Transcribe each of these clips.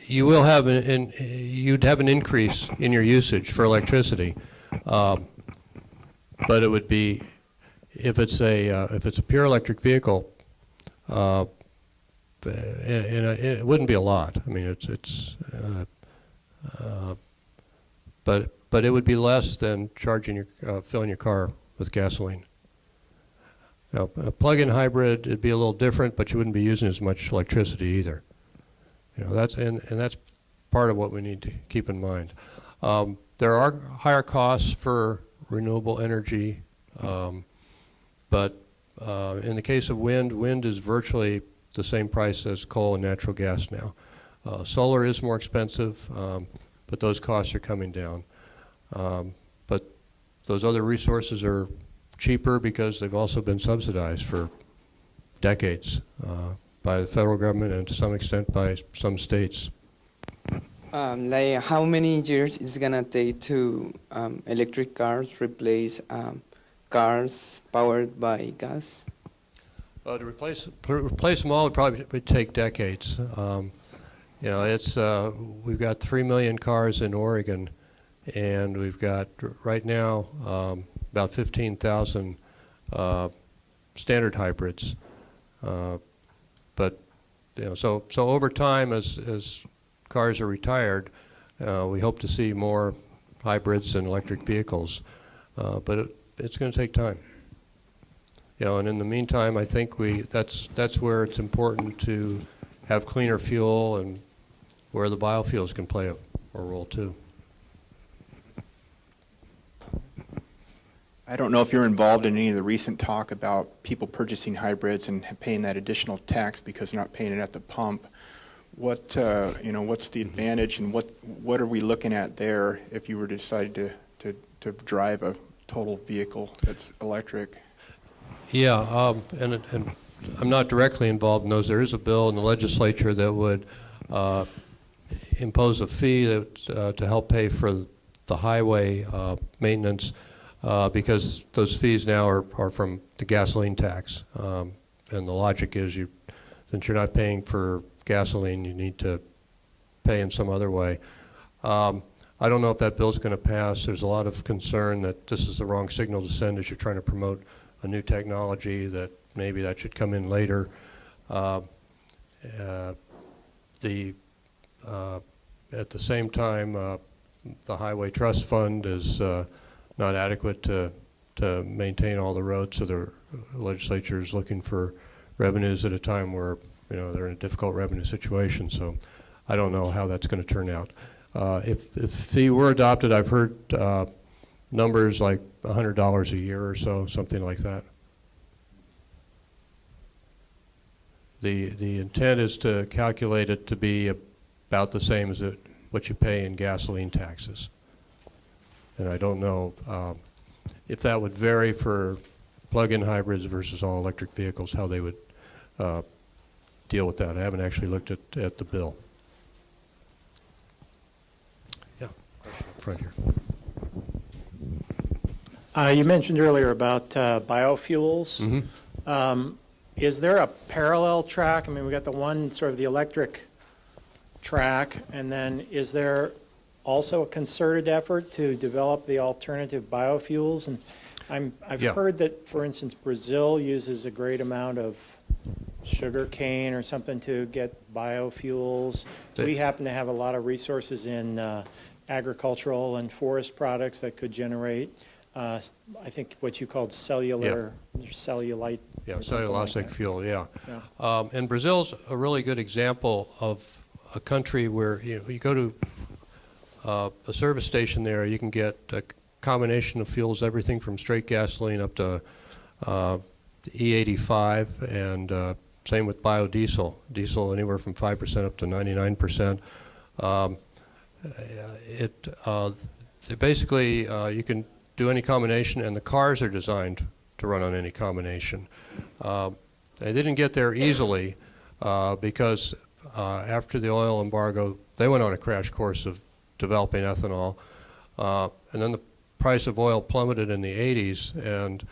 you will have you'd have an increase in your usage for electricity, but it would be if it's a pure electric vehicle, it wouldn't be a lot. I mean, but it would be less than charging filling your car with gasoline. Now, a plug-in hybrid, it'd be a little different, but you wouldn't be using as much electricity either. That's part of what we need to keep in mind. There are higher costs for renewable energy, but in the case of wind is virtually the same price as coal and natural gas now. Solar is more expensive, but those costs are coming down. But those other resources are cheaper because they've also been subsidized for decades by the federal government and to some extent by some states. Like how many years is it gonna take to electric cars replace cars powered by gas? To replace them all would probably take decades. We've got 3 million cars in Oregon, and we've got right now about 15,000 standard hybrids. But so over time, as cars are retired, we hope to see more hybrids and electric vehicles. But it's going to take time. And in the meantime, I think that's where it's important to have cleaner fuel and where the biofuels can play a role too. I don't know if you're involved in any of the recent talk about people purchasing hybrids and paying that additional tax because they're not paying it at the pump. What's the advantage, and what are we looking at there if you were to decide to drive a total vehicle that's electric? Yeah, and I'm not directly involved in those. There is a bill in the legislature that would impose a fee to help pay for the highway maintenance because those fees now are from the gasoline tax. And the logic is since you're not paying for gasoline, you need to pay in some other way. I don't know if that bill's going to pass. There's a lot of concern that this is the wrong signal to send as you're trying to promote a new technology, that maybe that should come in later. At the same time, the Highway Trust Fund is not adequate to maintain all the roads, so the legislature is looking for revenues at a time where they're in a difficult revenue situation. So I don't know how that's going to turn out. If the fee were adopted, I've heard numbers like $100 a year or so, something like that. The intent is to calculate it to be about the same as what you pay in gasoline taxes. And I don't know if that would vary for plug-in hybrids versus all electric vehicles, how they would deal with that. I haven't actually looked at the bill. Yeah, question up front here. You mentioned earlier about biofuels. Mm-hmm. Is there a parallel track? I mean, we got the one sort of the electric track, and then is there also a concerted effort to develop the alternative biofuels? And I've heard that, for instance, Brazil uses a great amount of sugar cane or something to get biofuels. We happen to have a lot of resources in agricultural and forest products that could generate I think what you called cellulite. Yeah, cellulosic like fuel, yeah. And Brazil's a really good example of a country where you go to a service station there, you can get a combination of fuels, everything from straight gasoline up to E85, and same with biodiesel. Diesel anywhere from 5% up to 99%. Basically, you can do any combination, and the cars are designed to run on any combination. They didn't get there easily because after the oil embargo, they went on a crash course of developing ethanol, and then the price of oil plummeted in the 80s, and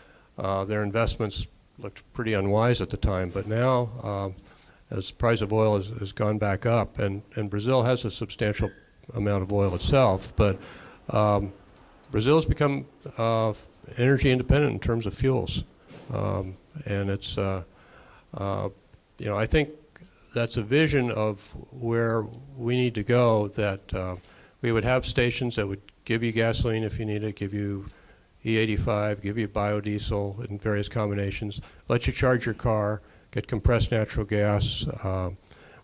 their investments looked pretty unwise at the time. But now, as the price of oil has gone back up, and Brazil has a substantial amount of oil itself, but Brazil has become energy independent in terms of fuels, and it's I think that's a vision of where we need to go, that we would have stations that would give you gasoline if you need it, give you E85, give you biodiesel in various combinations, let you charge your car, get compressed natural gas.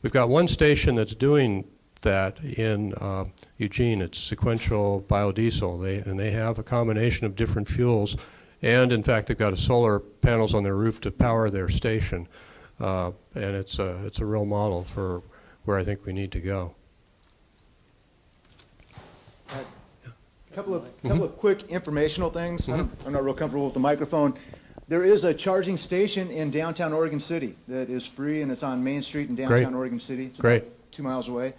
We've got one station that's doing that in Eugene. It's sequential biodiesel, and they have a combination of different fuels, and in fact they've got solar panels on their roof to power their station. And it's a real model for where I think we need to go. A couple of quick informational things. I'm not real comfortable with the microphone. There is a charging station in downtown Oregon City that is free, and it's on Main Street in downtown Oregon City. It's Great. about 2 miles away.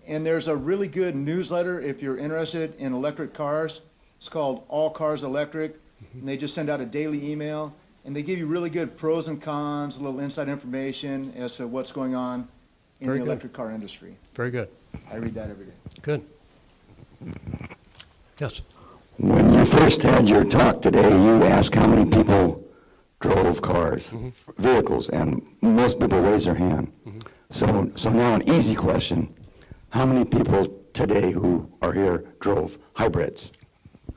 And there's a really good newsletter if you're interested in electric cars. It's called All Cars Electric, and they just send out a daily email. And they give you really good pros and cons, a little inside information as to what's going on in Very the good. electric car industry. Very good. I read that every day. Good. Yes. When you first had your talk today, you asked how many people drove cars, vehicles, and most people raised their hand. So now an easy question. How many people today who are here drove hybrids?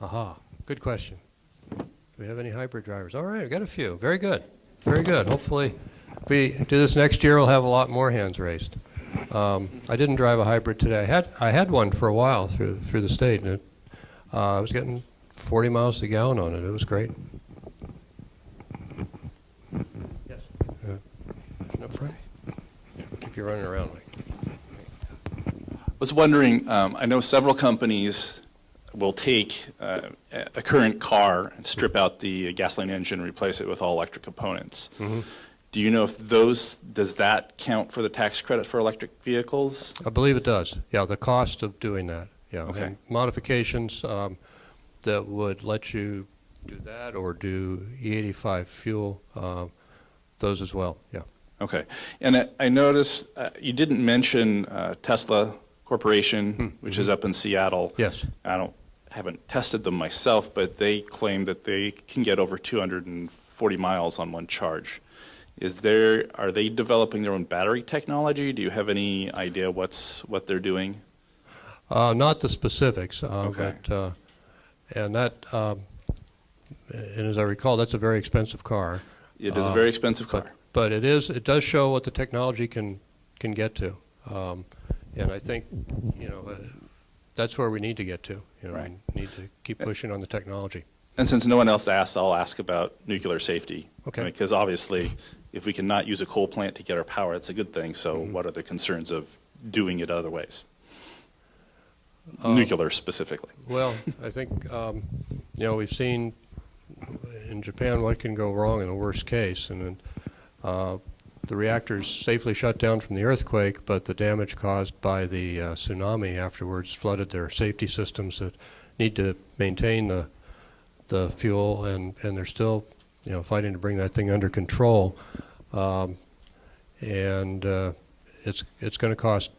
Aha. Good question. Do we have any hybrid drivers? All right, I've got a few. Very good. Very good. Hopefully, if we do this next year, we'll have a lot more hands raised. I didn't drive a hybrid today. I had one for a while through the state, and I was getting 40 miles to the gallon on it. It was great. Yes. Up front. Keep you running around. I was wondering, I know several companies will take a current car and strip out the gasoline engine and replace it with all electric components. Do you know if does that count for the tax credit for electric vehicles? I believe it does. Yeah, the cost of doing that. Yeah. Okay. And modifications that would let you do that or do E85 fuel, those as well. Yeah. Okay. And I noticed you didn't mention Tesla Corporation, which is up in Seattle. Yes. Haven't tested them myself, but they claim that they can get over 240 miles on one charge. Are they developing their own battery technology? Do you have any idea what they're doing? Not the specifics, Okay. but and as I recall, that's a very expensive car. It is a very expensive car. But it does show what the technology can get to, and I think that's where we need to get to. Right. We need to keep pushing on the technology. And since no one else asked, I'll ask about nuclear safety. Okay. Because obviously, if we cannot use a coal plant to get our power, it's a good thing. So what are the concerns of doing it other ways? Nuclear specifically. Well, I think we've seen in Japan what can go wrong in a worst case, and the reactors safely shut down from the earthquake, but the damage caused by the tsunami afterwards flooded their safety systems that need to maintain the fuel, and they're still fighting to bring that thing under control, and it's going to cost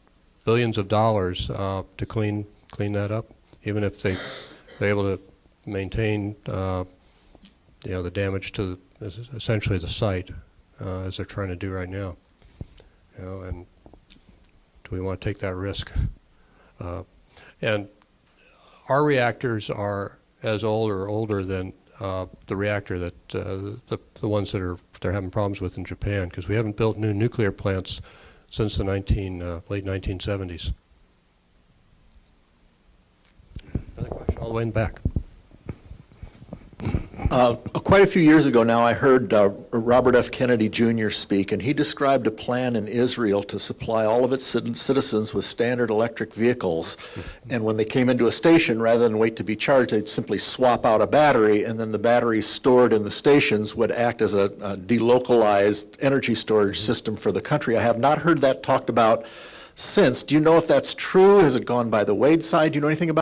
billions of dollars to clean that up, even if they're able to maintain the damage to essentially the site. As they're trying to do right now, and do we want to take that risk? And our reactors are as old or older than the reactor that the ones that they're having problems with in Japan, because we haven't built new nuclear plants since the late 1970s. Another question, all the way in back. Quite a few years ago now, I heard Robert F. Kennedy Jr. speak, and he described a plan in Israel to supply all of its citizens with standard electric vehicles. And when they came into a station, rather than wait to be charged, they'd simply swap out a battery, and then the batteries stored in the stations would act as a delocalized energy storage system for the country. I have not heard that talked about since. Do you know if that's true? Has it gone by the wayside? Do you know anything about